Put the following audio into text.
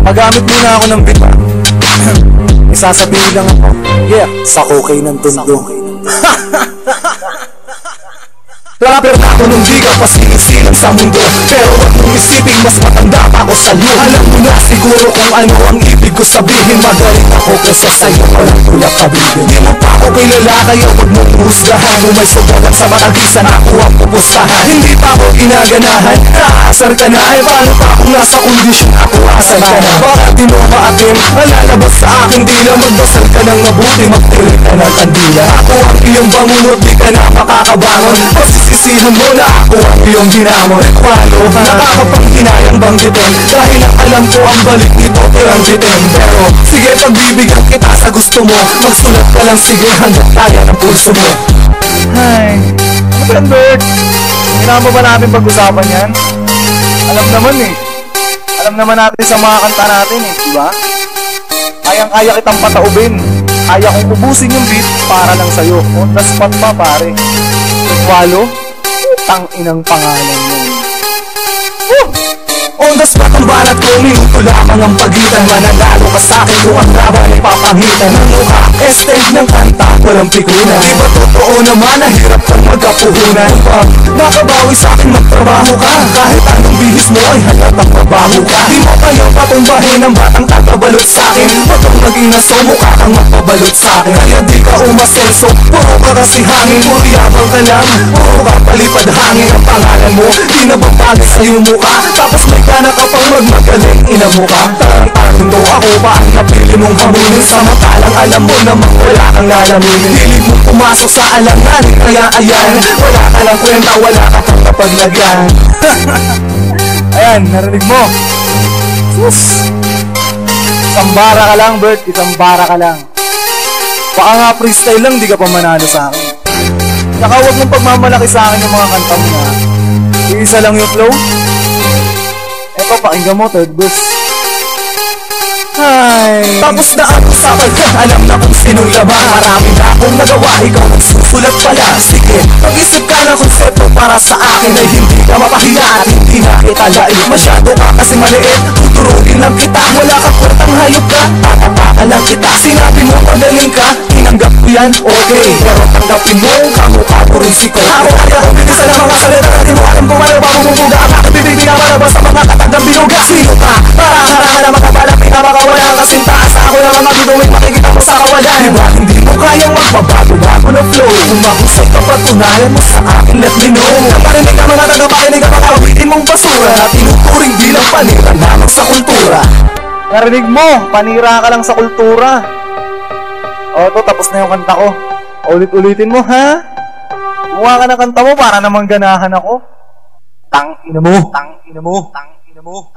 Magamit muna ako ng beat. Isasabihin lang ako, yeah, sa okay ng tundo. Rapper na ako nung di ka pa sinisilang sa mundo, pero wag mong isipin mas matanda pa ako sa'yo. Alam mo na siguro kung ano ang ibig ko sabihin. Magaling ako kesa sa'yo, walang tulak kabigin. Di mo pa ako kilala kaya wag mong husgahan. Kung may sugalan sa matagisan ako ang pupustahan. Hindi pa ako ginaganahan, naasar ka na. Eh paano pa kung nasa kondisyon ako asar ka na? Bakit di mo maatim, malalabas sa aking dila. Magdasal ka ng mabuti, magtirik ka ng kandila. Ako ang iyong bangungot, di ka na makakabangon. Sisihan mo na ako ang iyong ginamon. Paano nakakapanghinayang banggitin, dahil ang alam ko ang balik nito tiranggitin. Pero sige pagbibigyan kita sa gusto mo, magsulat ka lang sige hanggang kaya ng pulso mo. Ay, ano ba yan, Bert? Kailangan ba natin pag-usapan yan? Alam naman eh. Alam naman natin sa mga kanta natin eh, diba? Kayang-kaya kitang pataubin. Kaya kong ubusin yung beat para lang sa'yo. On the spot pa pare. Nagwalo, tang inang pangalan mo. On the spot ang banat ko, minuto lamang ang pagitan. Mananalo ka sa'kin kung ang laban ay papangitan. Ang mukha, estate ng kanta, walang pikunan. Di ba totoo naman na hirap kang magkapuhunan? Pag nakabawi sa'kin magtrabaho ka, kahit anong bihis mo ay halatang mabaho ka. Di mo kayang patumbahin ang batang tatabalot sa'kin. Wag kang maging aso, mukha kang magpabalot sa'kin. Kaya di ka umasenso, puro ka kasi hangin. Puro yabang ka lang, puro ka palipad hangin. Ang pangalan mo, di na babagay sa'yo mukha. Tapos may gana ka pang magmagaling, ina mo ka. Tarang-tarang daw ako pa ang napili mong hamunin. Samantalang alam mo namang wala kang lalaminin. Hilig mong pumasok sa alanganin, kaya ayan, wala ka lang kwenta, wala ka pang kapaglagyan. Ayan, narinig mo. Sus! Isang bara ka lang, Bert. Isang bara ka lang. Baka nga freestyle lang, di ka pa manalo sa akin. Saka huwag mong pagmamalaki sa akin yung mga kanta mo na iisa lang yung flow. Eto, pakinggan mo, third verse. Ay. Tapos na ang usapan ka, alam na kung sinong laban. Marami na akong nagawa, ikaw nagsusulat pala. Sige, mag-isip ka ng konsepto para sa akin ay hindi ka mapahiya at hindi na kita lain. Masyado ka kasi maliit, tuturuin lang kita. Wala ka kwartang hayop ka, tatapaka lang kita. Sinabi mo magaling ka, tinanggap ko yan, okay. Pero tanggapin mo, kamukha ko rin si Ko. Ako kaya kong bilisan ang mga salita, di mo alam kung ano ba bumubuga. Bakit bibig pinabalabas sa mga katagang binuga? Sino ka? Para harangan na makabalak, pinapakawala kasing taas. Ako na mga bituwing makikita mo sa kawalan. Diba hindi mo kayang magbabago-bago na flow? Kung mahusay ka patunayan mo sa akin, let me know. Naparinig ka mga tagapakinig ka mga awitin mong basura na tinuturing bilang panira lamang sa kultura. Narinig mo, panira ka lang sa kultura. O to, tapos na yung kanta ko. Ulit-ulitin mo, ha? Gumawa ka ng kanta mo para naman ganahan ako. Tang ina mo. Tang ina mo. Tang ina mo.